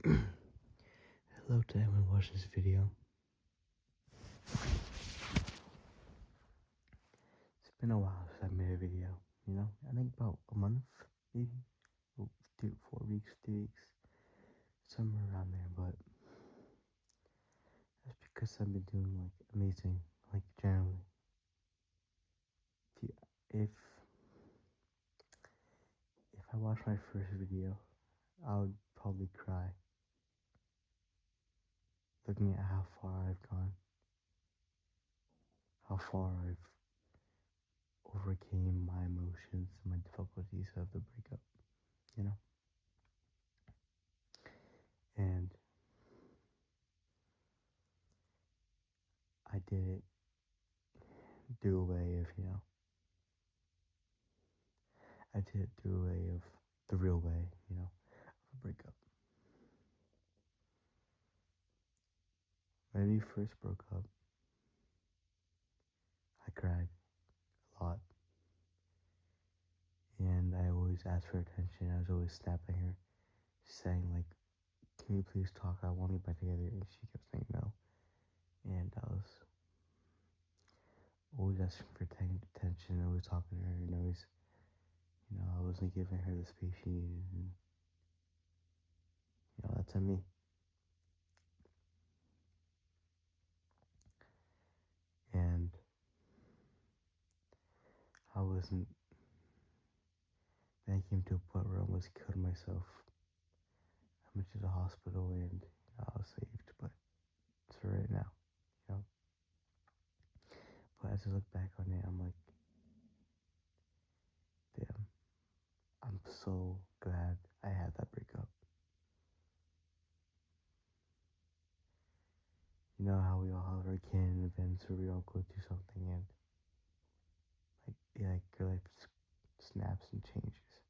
Hello to everyone watching this video. It's been a while since I made a video, I think about a month, maybe, 4 weeks, 3 weeks, somewhere around there, but that's because I've been doing, amazing, generally. If I watched my first video, I would probably cry, looking at how far I've gone, how far I've overcame my emotions and my difficulties of the breakup, and I did it through a way of, I did it through a way of the real way, of a breakup. When we first broke up, I cried a lot, and I always asked for attention. I was always snapping her, saying can we please talk? I want to get back together, and she kept saying no, and I was always asking for attention, always talking to her, and always, I wasn't giving her the space she needed, and, that's on me. And I wasn't, then I came to a point where I almost killed myself. I went to the hospital, and I was saved, but it's for right now, But as I look back on it, I'm like, damn, I'm so glad I had that breakup. You know how we all have our canon events where we all go through something and your life snaps and changes.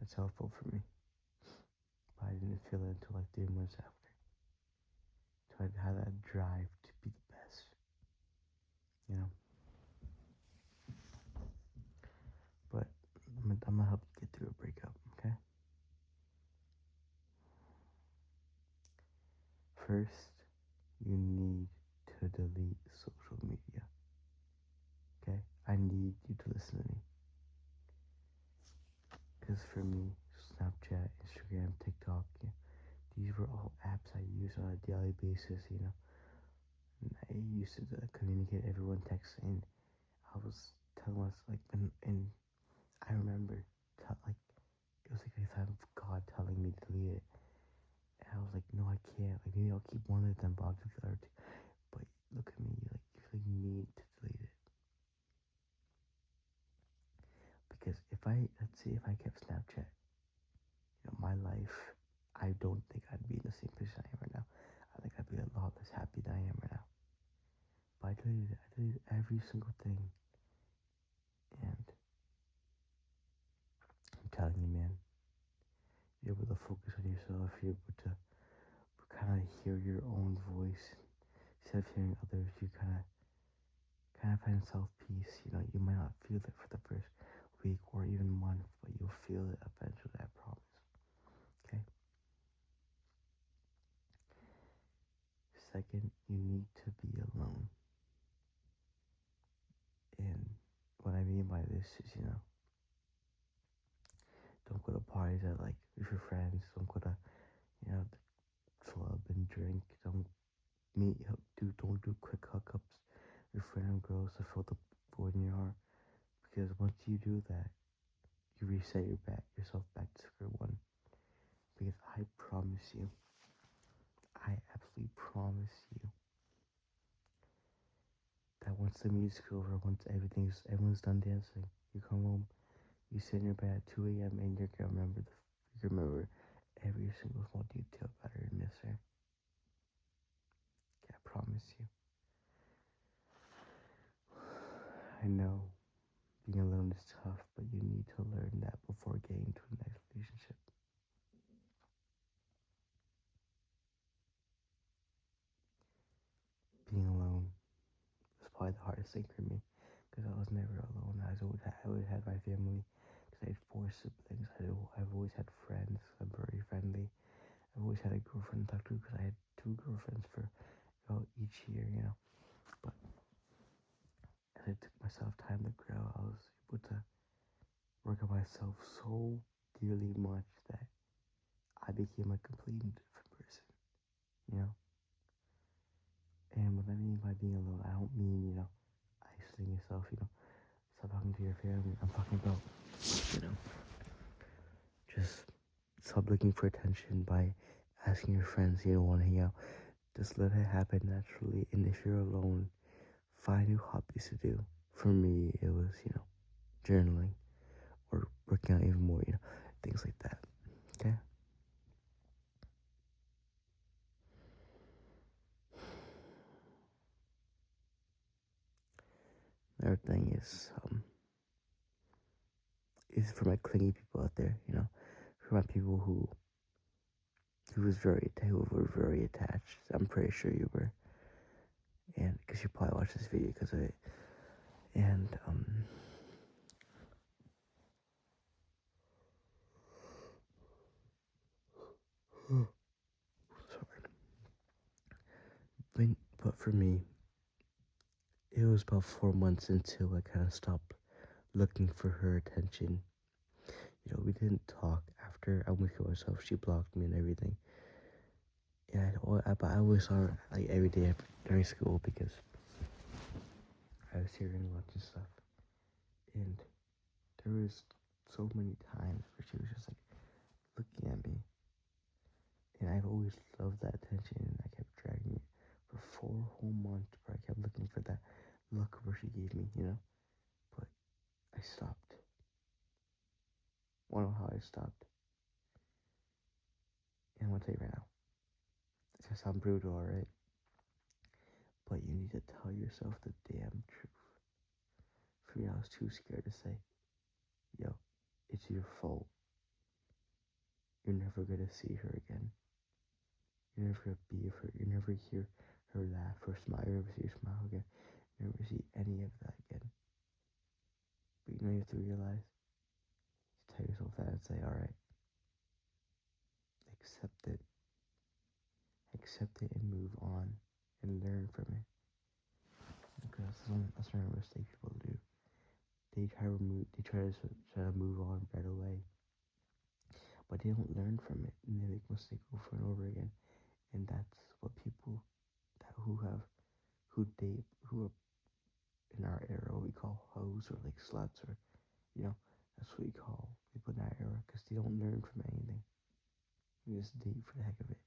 That's how it felt for me. But I didn't feel it until 3 months after. So I had that drive to be the best, But I'm gonna help you get through a breakup, okay? First, you need to delete social media, okay? I need you to listen to me. Because for me, Snapchat, Instagram, TikTok, these were all apps I use on a daily basis, And I used to communicate everyone texting. I was telling us, and I remember, it was like a sign of God telling me to delete it. And I was like, no, I can't. Maybe I'll keep one of them, but I'll delete the other two. But look at me, you really need to delete it. Because let's say if I kept Snapchat, my life, I don't think I'd be in the same position I am right now. I think I'd be a lot less happy than I am right now. But I deleted every single thing. And I'm telling you, man, you're able to focus on yourself. You're able to kind of hear your own voice instead of hearing others. You kind of find self-peace. You might not feel it for the first week or even month, but you'll feel it eventually, I promise. Okay? Second, you need to be alone. And what I mean by this is, don't go to parties with your friends. Don't go to, the club and drink. Don't do quick hookups with random girls to fill the void in your heart. Because once you do that, you reset yourself back to square one. Because I promise you, I absolutely promise you, that once the music's over, once everyone's done dancing, you come home, you sit in your bed at 2 a.m. and you're gonna remember every single small detail about her and miss her. Okay, I promise you. I know being alone is tough, but you need to learn that before getting to the next relationship. Being alone was probably the hardest thing for me, because I was never alone. I always had my family, because I had 4 siblings. I've always had friends. I'm very friendly. I've always always had a girlfriend to talk to because I had two girlfriends for each year, But as I took myself time to grow, I was able to work on myself so dearly much that I became a completely different person, you know. And what I mean by being alone, I don't mean, isolating yourself, stop talking to your family. I'm talking about, you know, just stop looking for attention by asking your friends, want to hang out. Just let it happen naturally. And if you're alone, find new hobbies to do. For me, it was, journaling or working out even more, things like that. Okay? Another thing is for my clingy people out there, for my people who were very attached. I'm pretty sure you were, and because you probably watched this video because of it. And sorry, but for me, it was about 4 months until I kind of stopped looking for her attention. We didn't talk after I went to myself. She blocked me and everything. And but I always saw her like every day during school because I was hearing lots of stuff. And there was so many times where she was just like looking at me. And I've always loved that attention, and I kept dragging it for 4 whole months where I kept looking for that look where she gave me, But I stopped. Wanna know how I stopped? And I'm gonna tell you right now. It's gonna sound brutal, alright? But you need to tell yourself the damn truth. For me, I was too scared to say, yo, it's your fault. You're never gonna see her again. You're never gonna be with her. You're never hear her laugh or smile. You'll never see her smile again. You'll never see any of that again. But you have to realize, just tell yourself that and say, alright, accept it. Accept it and move on and learn from it. Because that's another mistake people do. They try to move on right away. But they don't learn from it, and they make mistakes over and over again. And that's what people who are in our era, what we call hoes or like sluts, or that's what we call people in our era, because they don't learn from anything. They just date for the heck of it,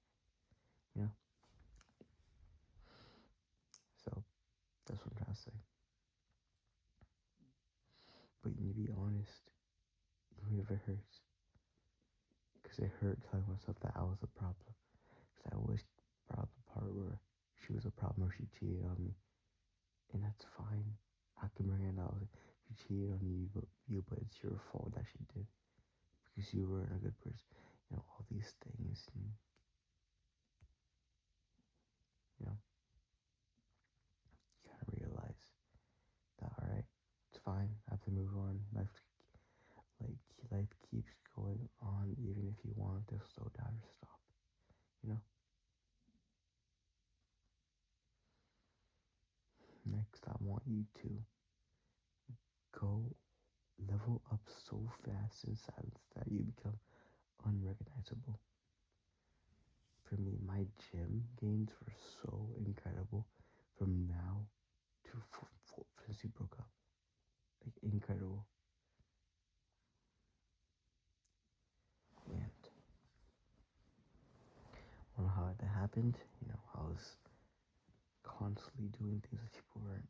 you know. So that's what I'm trying to say. But you need to be honest, even if it hurts, because it hurt telling myself that I was a problem. Because I always brought up the part where she was a problem or she cheated on me, and that's fine. I can bring it out. She cheated on but it's your fault that she did, because you weren't a good person. All these things, and, you know, you gotta realize that, alright, it's fine. I have to move on. Life keeps going on, even if you want to slow down or stop. Next, I want you to go level up so fast in silence that you become unrecognizable. For me, my gym gains were so incredible from now to since we broke up. Like, incredible. And I don't know how that happened. I was constantly doing things that people weren't.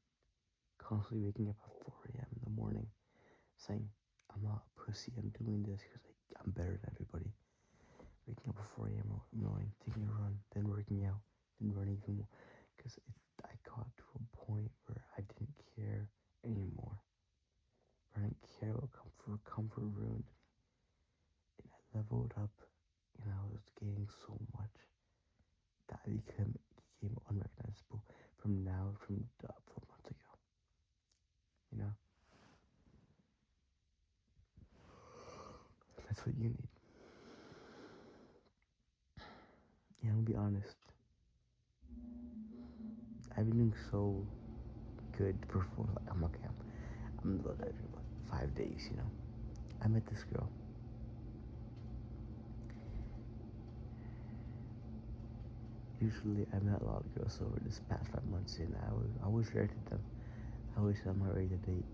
Constantly waking up at 4 a.m. in the morning, saying, I'm not a pussy, I'm doing this because I'm better than everybody. Waking up at 4 a.m. in the morning, taking a run, then working out, then running even more. Because I got to a point where I didn't care anymore. I didn't care what comfort ruined me. And I leveled up, and I was gaining so much that I became unrecognizable from 4 months ago. That's what you need. gonna be honest. I've been doing so good to perform. Like, I'm okay. I'm in love for like 5 days. I met this girl. Usually, I met a lot of girls over this past 5 months, and I was rejected them. I always said I'm not ready to date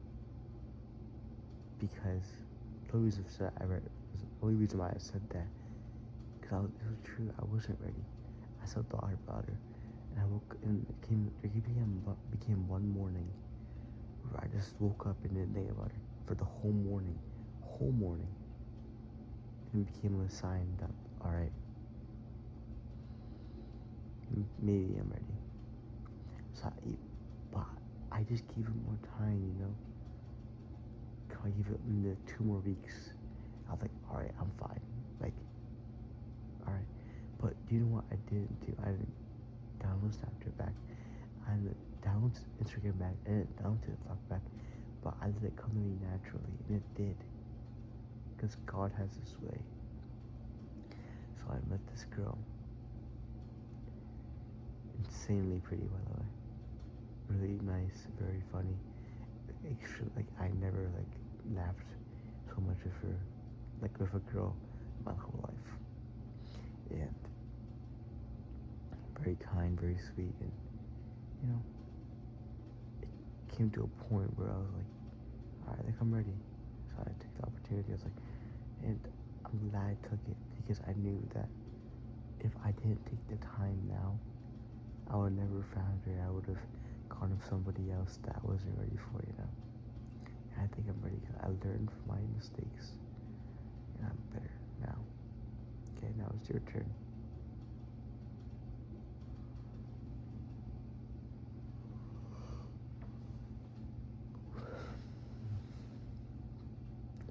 because the only reason why I said that because it was true. I wasn't ready. I still thought about her, and I woke and it became one morning where I just woke up and didn't think about her for the whole morning, and it became a sign that all right, maybe I'm ready. But I just gave it more time. So I gave it 2 more weeks. I was like, all right, I'm fine. Like, all right. But do you know what I didn't do? I didn't download Snapchat back. I didn't download Instagram back. I didn't download TikTok back. But I let it come to me naturally, and it did. Because God has His way. So I met this girl. Insanely pretty, by the way. Really nice, very funny. I never laughed so much with her, with a girl, my whole life. And very kind, very sweet, and it came to a point where I was like, all right, I think I'm ready. So I took the opportunity. I was like, and I'm glad I took it because I knew that if I didn't take the time now, I would never found her. I would have gone with somebody else that I wasn't ready for. And I think I'm ready because I learned from my mistakes, and I'm better now. Okay, now it's your turn.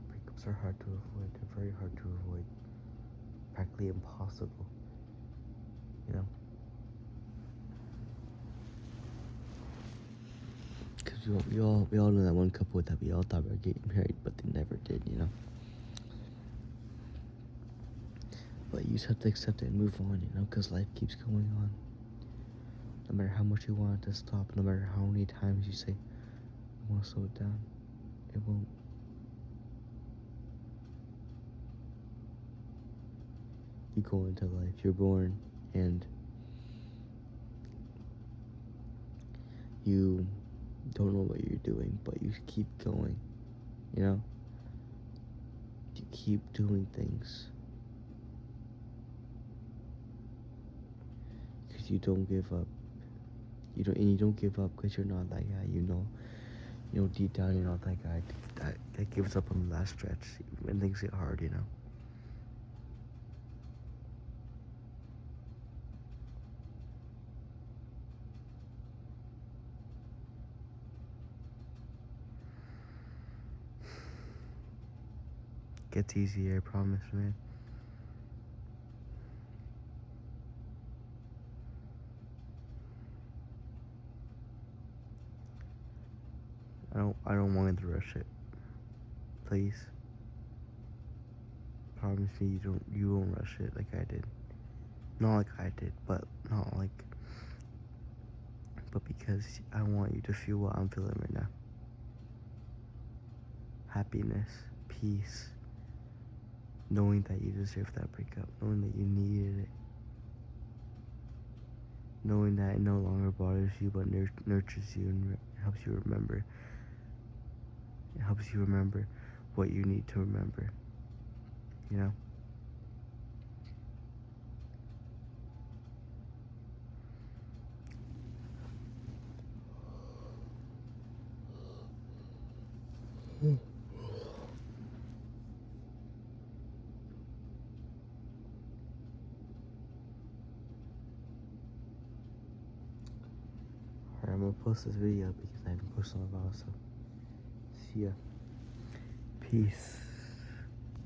Breakups are hard to avoid. They're very hard to avoid. Practically impossible. Because we all know that one couple that we all thought were getting married, but they never did. But you just have to accept it and move on, because life keeps going on. No matter how much you want it to stop, no matter how many times you say, I want to slow it down, it won't. You go into life, you're born, and you don't know what you're doing, but you keep going. You keep doing things because you don't give up. You don't give up because you're not that guy. Deep down you're not that guy that gives up on the last stretch when things get hard. Gets easier, I promise, man. I don't want to rush it. Please. Promise me you won't rush it like I did. Not like I did, but because I want you to feel what I'm feeling right now. Happiness, peace, knowing that you deserve that breakup, knowing that you needed it, knowing that it no longer bothers you but nurtures you and helps you remember. It helps you remember what you need to remember. You know? Alright, I'm gonna post this video because I haven't posted in a while, so see ya. Peace.